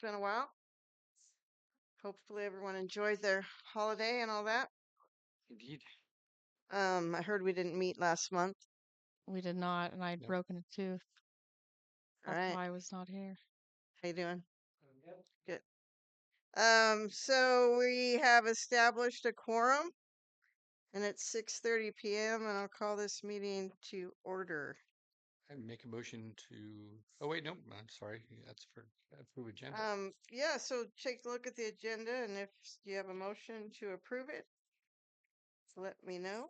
been a while. Hopefully everyone enjoyed their holiday and all that. Indeed. I heard we didn't meet last month. We did not, and I'd Yep. broken a tooth. All That's right. why I was not here. How you doing? Good. So we have established a quorum, and it's 6:30 p.m. and I'll call this meeting to order. I make a motion to. Oh wait, no, I'm sorry. That's for approve agenda. Yeah, so take a look at the agenda, and if you have a motion to approve it, let me know.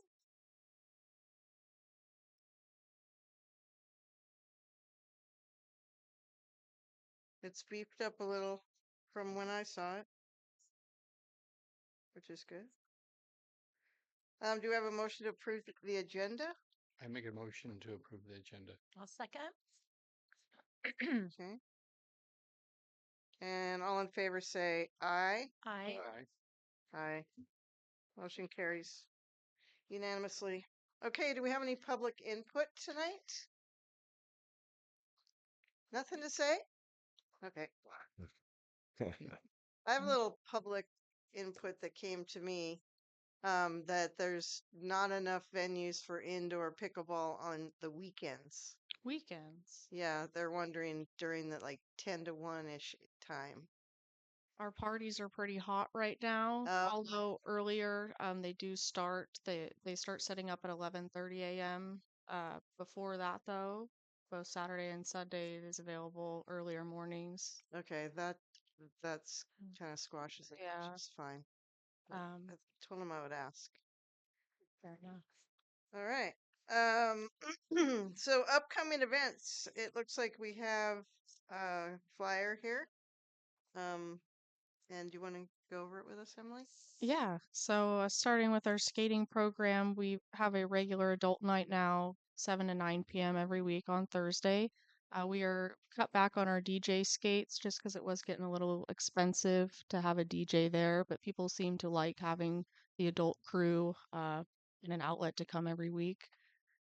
It's beefed up a little from when I saw it, which is good. Do we have a motion to approve the agenda? I make a motion to approve the agenda. I'll second. Okay. And all in favor say aye. Aye. Aye. Aye. Motion carries unanimously. Okay, do we have any public input tonight? Nothing to say? Okay. I have a little public input that came to me that there's not enough venues for indoor pickleball on the weekends. Weekends. Yeah, they're wondering during the like 10 to 1-ish time. Our parties are pretty hot right now. Oh. Although earlier, they do start. They start setting up at 11:30 a.m. Before that, though, both Saturday and Sunday it is available earlier mornings. Okay, that's kind of squashes it, Yeah. which is fine. Um, I told him I would ask. Fair enough. All right. So upcoming events. It looks like we have a flyer here. And do you want to go over it with us, Emily? Yeah. So starting with our skating program, we have a regular adult night now, 7 to 9 p.m. every week on Thursday. We are cut back on our DJ skates just because it was getting a little expensive to have a DJ there, but people seem to like having the adult crew in an outlet to come every week.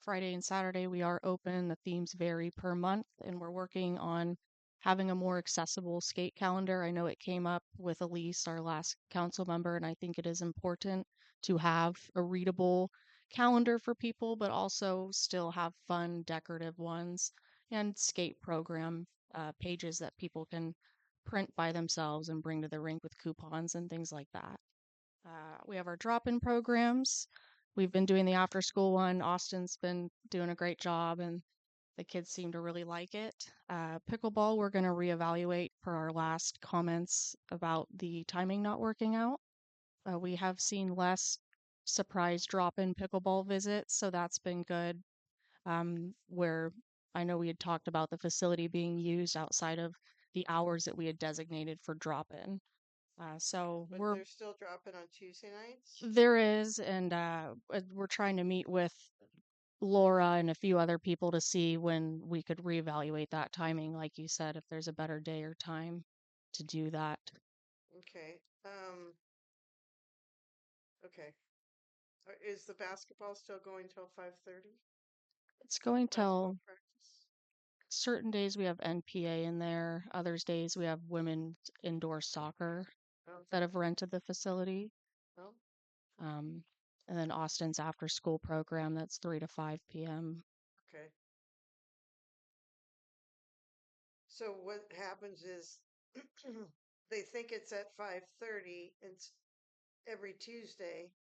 Friday and Saturday we are open. The themes vary per month, and we're working on having a more accessible skate calendar. I know it came up with Elise, our last council member, and I think it is important to have a readable calendar for people, but also still have fun, decorative ones and skate program pages that people can print by themselves and bring to the rink with coupons and things like that. We have our drop-in programs. We've been doing the after-school one. Austin's been doing a great job, and the kids seem to really like it. Pickleball, we're going to reevaluate per our last comments about the timing not working out. We have seen less surprise drop-in pickleball visits, so that's been good. Where I know we had talked about the facility being used outside of the hours that we had designated for drop-in. So But we're they're still dropping on Tuesday nights? There is, and we're trying to meet with Laura and a few other people to see when we could reevaluate that timing, like you said, if there's a better day or time to do that. Okay. Okay. Is the basketball still going till 5:30? It's going Basketball till practice? certain days we have NPA in there, others days we have women's indoor soccer Oh, that have rented the facility. oh, Um, and then Austin's after school program that's 3 to 5 p.m. okay. So what happens is they think it's at 5:30. It's every Tuesday.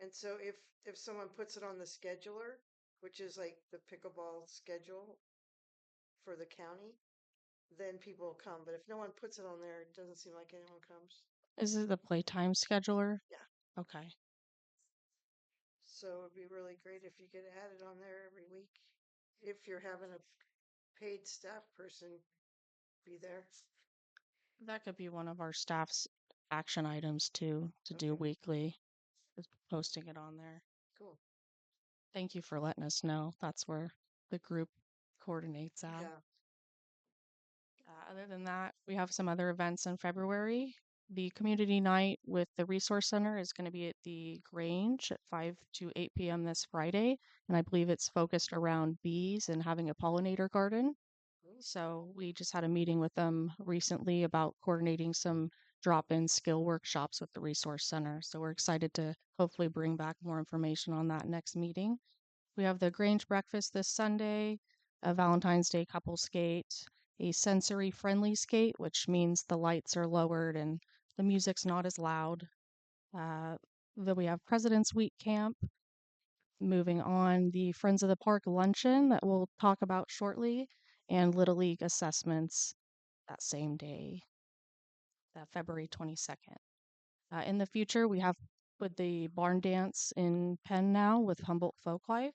And so if someone puts it on the scheduler, which is like the pickleball schedule for the county, then people will come. But if no one puts it on there, it doesn't seem like anyone comes. Is it the playtime scheduler? Yeah. Okay. So it'd be really great if you could add it on there every week. If you're having a paid staff person be there. That could be one of our staff's action items too, to do Okay. weekly, is posting it on there. Cool. Thank you for letting us know. That's where the group coordinates at. Yeah. Other than that, we have some other events in February. The community night with the resource center is going to be at the Grange at 5 to 8 p.m. this Friday. And I believe it's focused around bees and having a pollinator garden. So we just had a meeting with them recently about coordinating some drop-in skill workshops with the resource center. So we're excited to hopefully bring back more information on that next meeting. We have the Grange breakfast this Sunday, a Valentine's Day couple skate, a sensory friendly skate, which means the lights are lowered and the music's not as loud. Uh, then we have President's Week camp. Moving on, the Friends of the Park luncheon that we'll talk about shortly, and Little League assessments that same day, that February 22nd. In the future, we have with the barn dance in Penn now with Humboldt Folklife.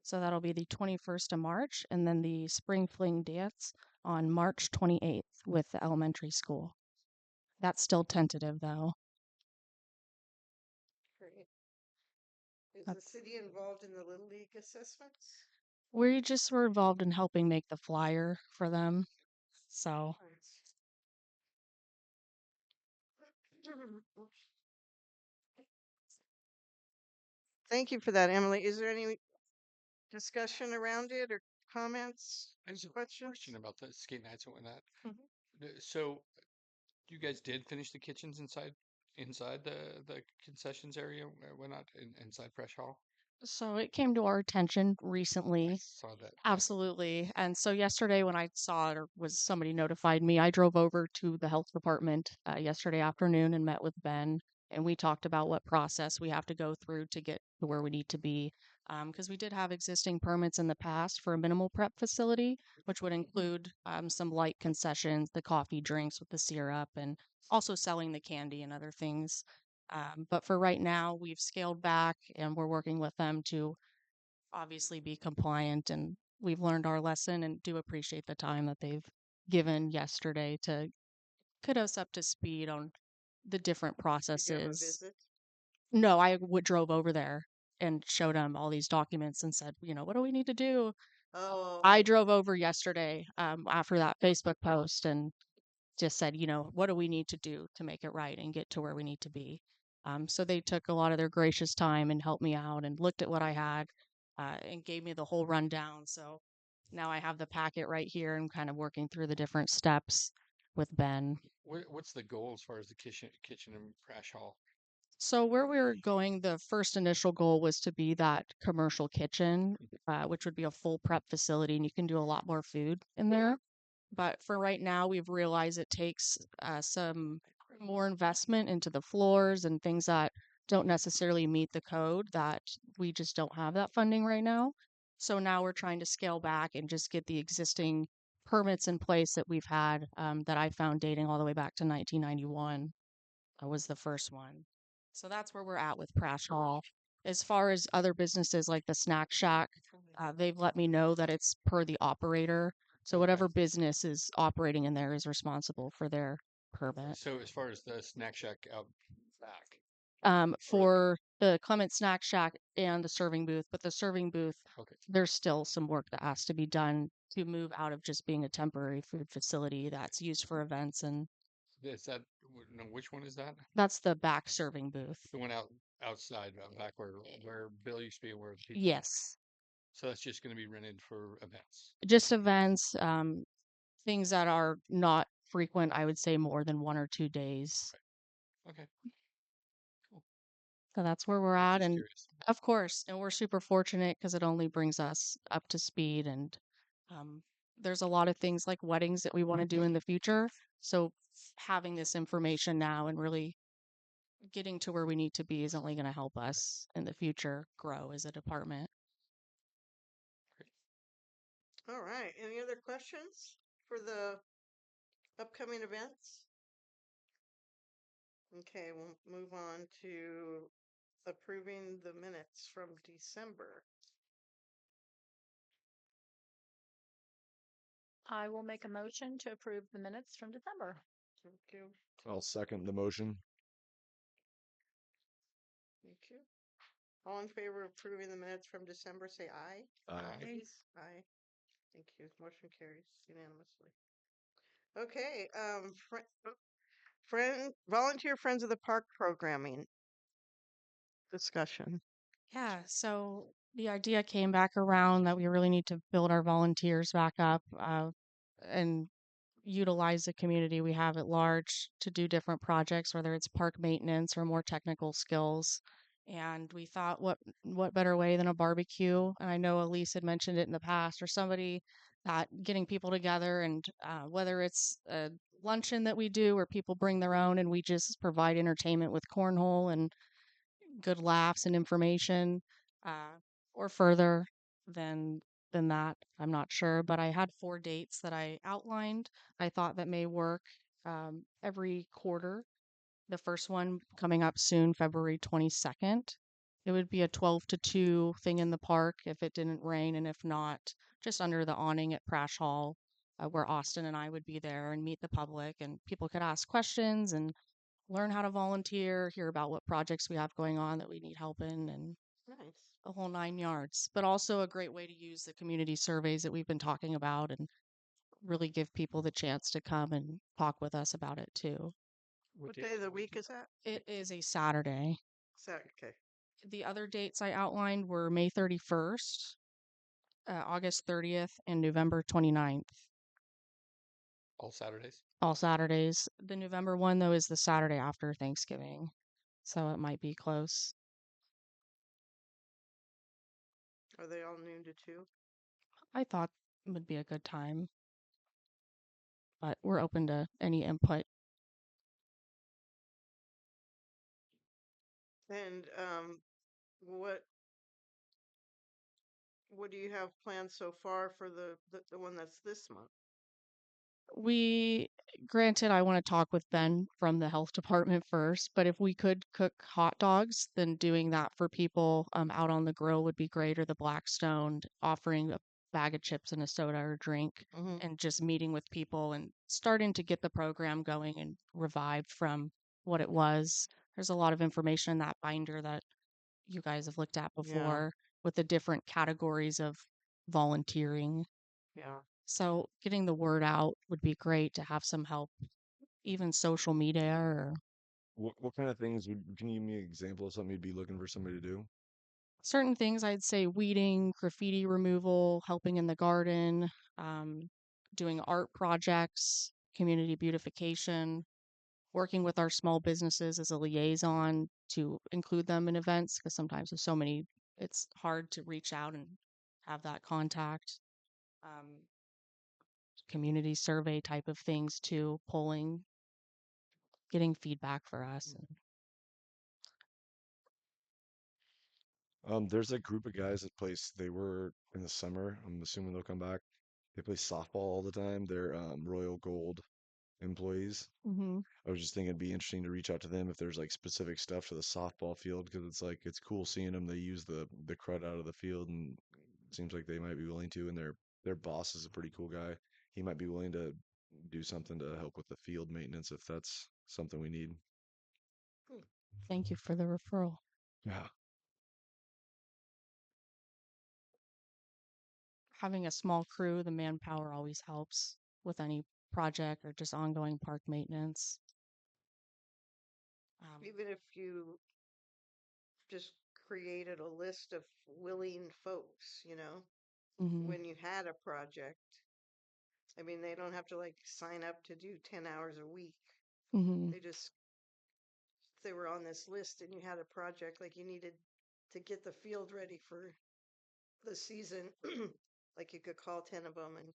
So that'll be the 21st of March, and then the Spring Fling dance on March 28th with the elementary school. That's still tentative though. Great. Is Uh, the city involved in the Little League assessments? We just were involved in helping make the flyer for them. So Nice. Thank you for that, Emily. Is there any discussion around it or comments, I just have a questions? question about the skate nights and whatnot. Mhm. So you guys did finish the kitchens inside the concessions area or whatnot inside Fresh Hall? so it came to our attention I recently. saw that. Yeah. Absolutely. And so yesterday when I saw it or was somebody notified me, I drove over to the health department yesterday afternoon and met with Ben. And we talked about what process we have to go through to get to where we need to be. Because we did have existing permits in the past for a minimal prep facility, which would include some light concessions, the coffee drinks with the syrup, and also selling the candy and other things. But for right now, we've scaled back and we're working with them to obviously be compliant, and we've learned our lesson and do appreciate the time that they've given yesterday to get us up to speed on the different Did you have a processes. visit? No, I drove over there and showed them all these documents and said, what do we need to do? Oh, I drove over yesterday after that Facebook post and just said, what do we need to do to make it right and get to where we need to be? So they took a lot of their gracious time and helped me out and looked at what I had and gave me the whole rundown. So now I have the packet right here and kind of working through the different steps with Ben. What's the goal as far as the kitchen and Fresh Hall? So where we were going, the first initial goal was to be that commercial kitchen, which would be a full prep facility, and you can do a lot more food in there. But for right now, we've realized it takes some more investment into the floors and things that don't necessarily meet the code that we just don't have that funding right now. So now we're trying to scale back and just get the existing permits in place that we've had that I found dating all the way back to 1991 was the first one. So that's where we're at with Prash Hall. As far as other businesses like the Snack Shack, they've let me know that it's per the operator. So Okay. whatever business is operating in there is responsible for their permit. So as far as the snack shack out back, For the Clement Snack Shack and the serving booth, but the serving booth, okay. there's still some work that has to be done to move out of just being a temporary food facility that's used for events, and Is that no? Which one is that? that's the back serving booth. The one outside back where Bill used to be, where the pizza. Yes, So that's just going to be rented for events. just events, things that are not frequent, I would say more than 1 or 2 days. Okay. Cool. So that's where we're I was at. just And curious. of course, and we're super fortunate because it only brings us up to speed. And um, there's a lot of things like weddings that we want to do in the future. So having this information now and really getting to where we need to be is only going to help us in the future grow as a department. all right. Any other questions for the upcoming events? Okay, we'll move on to approving the minutes from December. I will make a motion to approve the minutes from December. Thank you. I'll second the motion. Thank you. All in favor of approving the minutes from December, say aye. Aye. Please. Aye. Thank you. Motion carries unanimously. Okay, volunteer Friends of the Park programming discussion. Yeah, so the idea came back around that we really need to build our volunteers back up. and utilize the community we have at large to do different projects, whether it's park maintenance or more technical skills. And we thought, what better way than a barbecue? And I know Elise had mentioned it in the past, or somebody that getting people together, and whether it's a luncheon that we do where people bring their own and we just provide entertainment with cornhole and good laughs and information, uh, or further than that. I'm not sure, but I had 4 dates that I outlined. I thought that may work every quarter. The first one coming up soon, February 22nd. It would be a 12 to 2 thing in the park if it didn't rain, and if not, just under the awning at Prash Hall, where Austin and I would be there and meet the public, and people could ask questions and learn how to volunteer, hear about what projects we have going on that we need help in, and Nice. a whole 9 yards. But also a great way to use the community surveys that we've been talking about and really give people the chance to come and talk with us about it too. What day day of the week week is that? It is a Saturday. Okay. The other dates I outlined were May 31st, August 30th, and November 29th. all Saturdays? All Saturdays. The November one, though, is the Saturday after Thanksgiving. So it might be close. Are they all noon to 2? I thought it would be a good time, but we're open to any input. And what do you have planned so far for the one that's this month? Granted, I want to talk with Ben from the health department first, but if we could cook hot dogs, then doing that for people out on the grill would be great, or the Blackstone, offering a bag of chips and a soda or drink, Mm-hmm. and just meeting with people and starting to get the program going and revived from what it was. There's a lot of information in that binder that you guys have looked at Yeah. before with the different categories of volunteering. Yeah. So getting the word out would be great to have some help, even social media or What kind of things can you give me an example of something you'd be looking for somebody to do? certain things. I'd say weeding, graffiti removal, helping in the garden, doing art projects, community beautification, working with our small businesses as a liaison to include them in events, because sometimes with so many, it's hard to reach out and have that contact. Um, Community survey type of things too, polling, getting feedback for us. There's a group of guys that plays. They were in the summer. I'm assuming they'll come back. They play softball all the time. They're Royal Gold employees. Mm-hmm. I was just thinking it'd be interesting to reach out to them if there's like specific stuff to the softball field because it's like it's cool seeing them. They use the crud out of the field and it seems like they might be willing to. And their boss is a pretty cool guy. He might be willing to do something to help with the field maintenance if that's something we need. Thank you for the referral. Yeah. Having a small crew, the manpower always helps with any project or just ongoing park maintenance. Even if you just created a list of willing folks, Mhm, when you had a project. I mean, they don't have to like sign up to do 10 hours a week. mhm. They just, if they were on this list and you had a project like you needed to get the field ready for the season, like you could call 10 of them and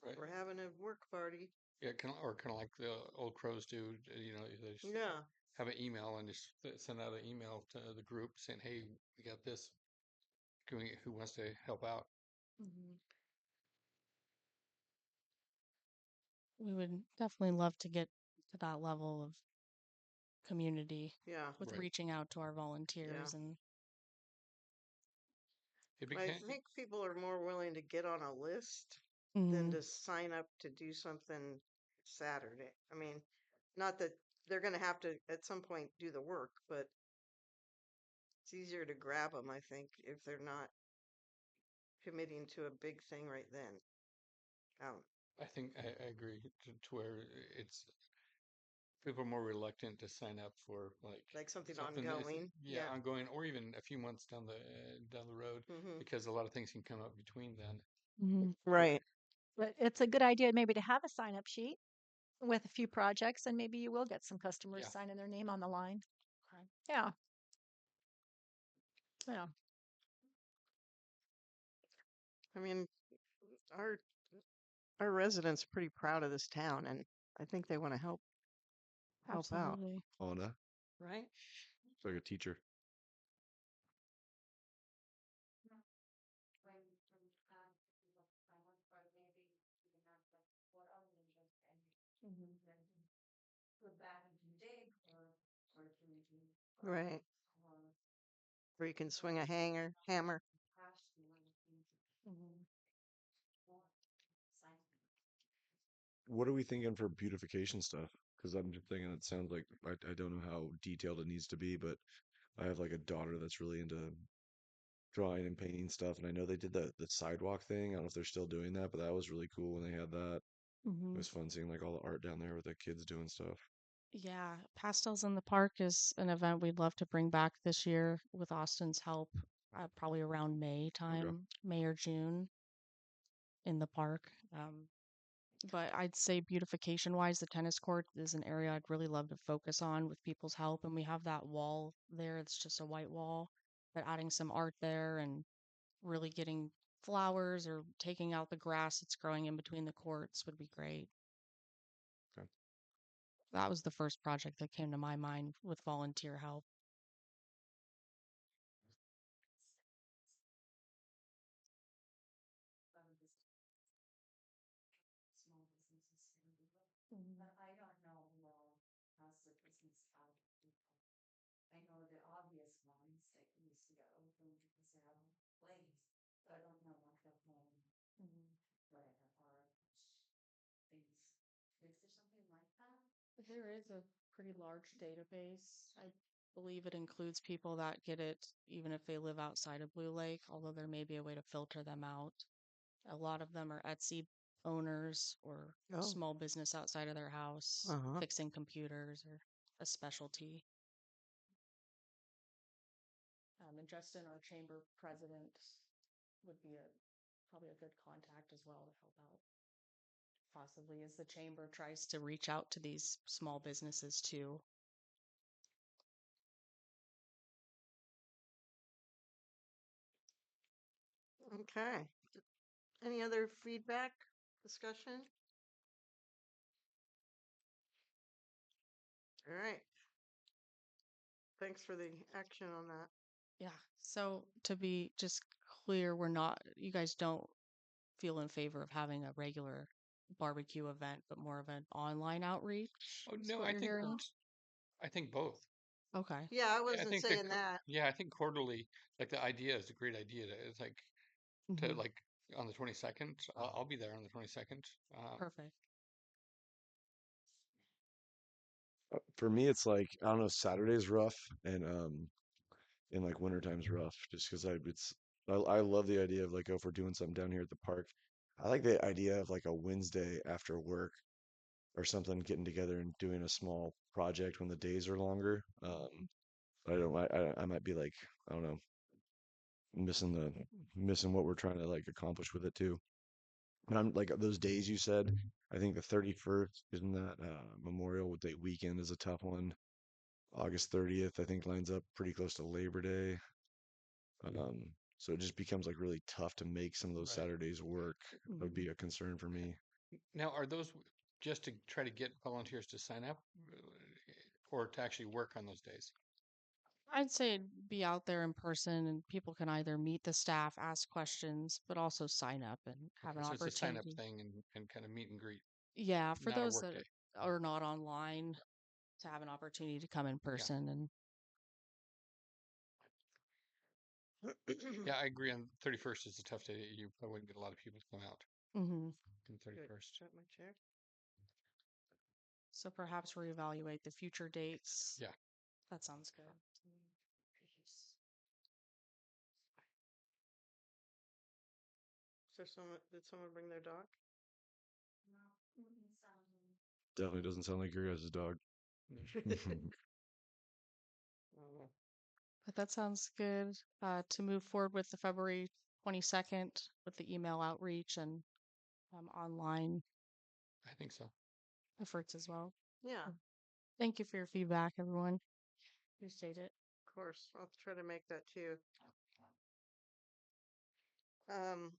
Right. we're having a work party. Yeah, kind of like the old crows do. They just Yeah. have an email and just send out an email to the group saying, "Hey, we got this. Who wants to help out?" We would definitely love to get to that level of community Yeah. with Right. reaching out to our Yeah. volunteers and It I became think people are more willing to get on a list than Mhm, to sign up to do something Saturday. I mean, not that they're going to have to at some point do the work, but it's easier to grab them, I think, if they're not committing to a big thing right then. I think I agree to where it's people are more reluctant to sign up for Like something something that's ongoing. yeah ongoing or even a few months down the road Hmm. because a lot of things can come up between then. mhm. Right. But it's a good idea maybe to have a sign up sheet with a few projects, and maybe you will get some customers Yeah. signing their name on the line. Okay. Yeah. Yeah. I mean, our our residents are pretty proud of this town, and I think they want to help out, Absolutely. Anna, right? it's like a teacher. Right. Or you can swing a hammer. Mhm. What are we thinking for beautification stuff? Because I'm just thinking it sounds like I don't know how detailed it needs to be, but I have like a daughter that's really into drawing and painting stuff, and I know they did the sidewalk thing. I don't know if they're still doing that, but that was really cool when they had that. It Hmm. was fun seeing like all the art down there with the kids doing stuff. Yeah, Pastels in the Park is an event we'd love to bring back this year with Austin's help, probably around May Okay. time, May or June in the park. But I'd say beautification wise, the tennis court is an area I'd really love to focus on with people's help. And we have that wall there. It's just a white wall, but adding some art there and really getting flowers or taking out the grass that's growing in between the courts would be great. Okay. That was the first project that came to my mind with volunteer help. There is a pretty large database. I believe it includes people that get it even if they live outside of Blue Lake, although there may be a way to filter them out. A lot of them are Etsy owners or Oh. small business outside of their house, Uh-huh. fixing computers or a specialty. And Justin, our chamber president, would be probably a good contact as well to help out. Possibly as the chamber tries to reach out to these small businesses too. Okay. Any other feedback, discussion? All right. Thanks for the action on that. Yeah. So to be just clear, you guys don't feel in favor of having a regular barbecue event, but more of an online outreach Oh is no, what you're hearing? I think both. Okay. Yeah, I I wasn't think saying that. yeah, I think quarterly, like the idea is a great idea. It's like to Mhm. like on the 22nd. I'll be there on the 22nd. Perfect. For me, it's like I don't know. Saturday's rough, and like wintertime's rough, just because I love the idea of like, oh, if we're doing something down here at the park, I like the idea of like a Wednesday after work or something, getting together and doing a small project when the days are longer. I don't I might be like, I don't know, missing the missing what we're trying to like accomplish with it too. But I'm like those days you said. I think the 31st, isn't that Memorial Day weekend, is a tough one. August 30th, I think, lines up pretty close to Labor Day. So it just becomes like really tough to make some of those Right. Saturdays work. That would Mhm. be a concern for me. Now, are those just to try to get volunteers to sign up, or to actually work on those days? I'd say be out there in person and people can either meet the staff, ask questions, but also sign up and have Okay, an so it's a sign up opportunity. thing and kind of meet and greet, Yeah, for not a those work that day. are not online, to have an opportunity to come in Yeah. person and Yeah, I agree on 31st is a tough day. You probably wouldn't get a lot of people to come out mhm. on Good. 31st. Shut my chair. So perhaps reevaluate the future dates. Yeah. That sounds good. So did someone bring their dog? Definitely doesn't sound like your guys' dog. Oh, But that sounds good. To move forward with the February 22nd with the email outreach and online I think so. efforts as well. Yeah, of Thank you for your feedback, everyone. Appreciate it. course. I'll try to make that too.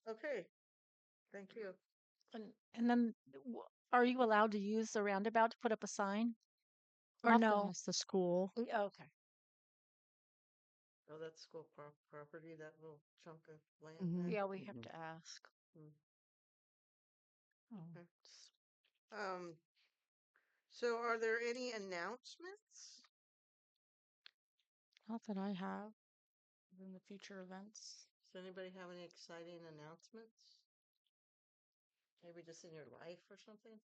Okay. Thank you. And then, are you allowed to use the roundabout to put up a sign? We'll Or have to no? ask the school. Okay. Oh, that's school property, that little chunk of land Mhm. there. Yeah, we have Mhm. to ask. Mm. Oh. Okay. Um, so are there any announcements? Not that I have in the future events. Does anybody have any exciting announcements? Maybe just in your life or something?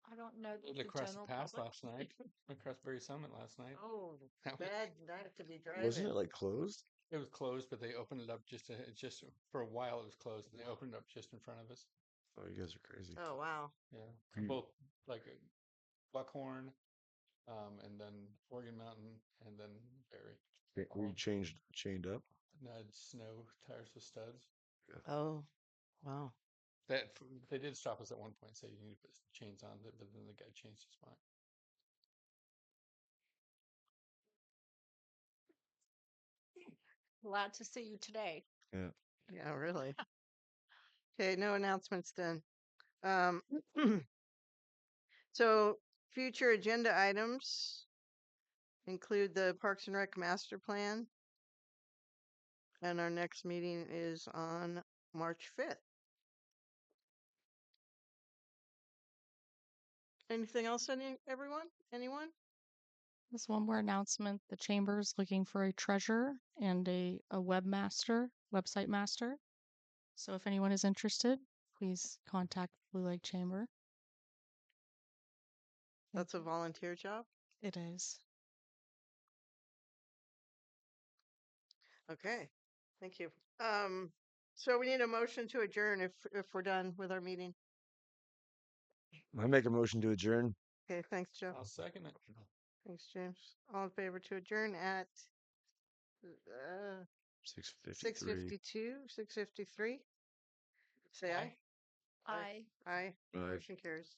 I don't know Did the across the general pass public. last night. Across Berry Summit last night. Oh, That was- bad night to be Wasn't driving. it like closed? It was closed, but they opened it up just for a while. It was closed, and they opened it up just in front of us. Oh, you guys are crazy. Oh, wow. Yeah, Hmm. both like Buckhorn, and then Oregon Mountain, and then Berry. We chained up. And I had snow tires with studs. Oh, wow. They did stop us at one point and say you need to put chains on, but then the guy changed his mind. Glad to see you today. Yeah. Yeah, really. Okay, no announcements then. Um, so future agenda items include the Parks and Rec master plan. And our next meeting is on March 5th. Anything else, everyone? Anyone? Just one more announcement. The chamber's looking for a treasurer and a website master. So if anyone is interested, please contact Blue Lake Chamber. That's a volunteer job? It is. Okay, thank you. So we need a motion to adjourn if we're done with our meeting. I make a motion to adjourn. Okay, thanks, Joe. I'll second it. Thanks, James. All in favor to adjourn at 6:53. 6:52, 6:53. Say aye. I Aye. Aye. Motion carries.